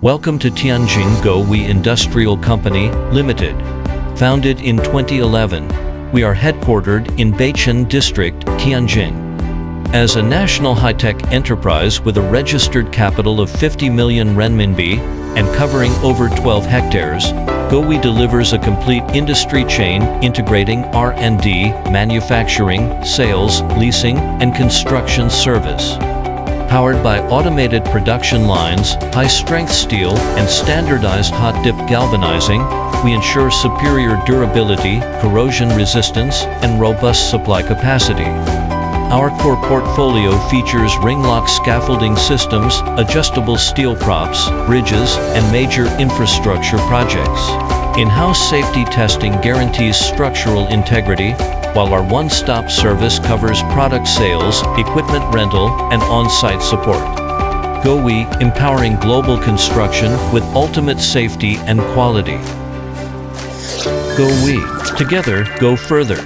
Welcome to Tianjin GOWE Industrial Co, Limited. Founded in 2011, we are headquartered in Beichen District, Tianjin. As a national high-tech enterprise with a registered capital of 50 million renminbi and covering over 12 hectares, GOWE delivers a complete industry chain integrating R&D, manufacturing, sales, leasing, and construction service. Powered by automated production lines, high-strength steel, and standardized hot-dip galvanizing, we ensure superior durability, corrosion resistance, and robust supply capacity. Our core portfolio features Ringlock Scaffolding Systems, adjustable steel props, bridges, and major infrastructure projects. In-house safety testing guarantees structural integrity, while our one-stop service covers product sales, equipment rental, and on-site support. GOWE, empowering global construction with ultimate safety and quality. GOWE. Together, go further.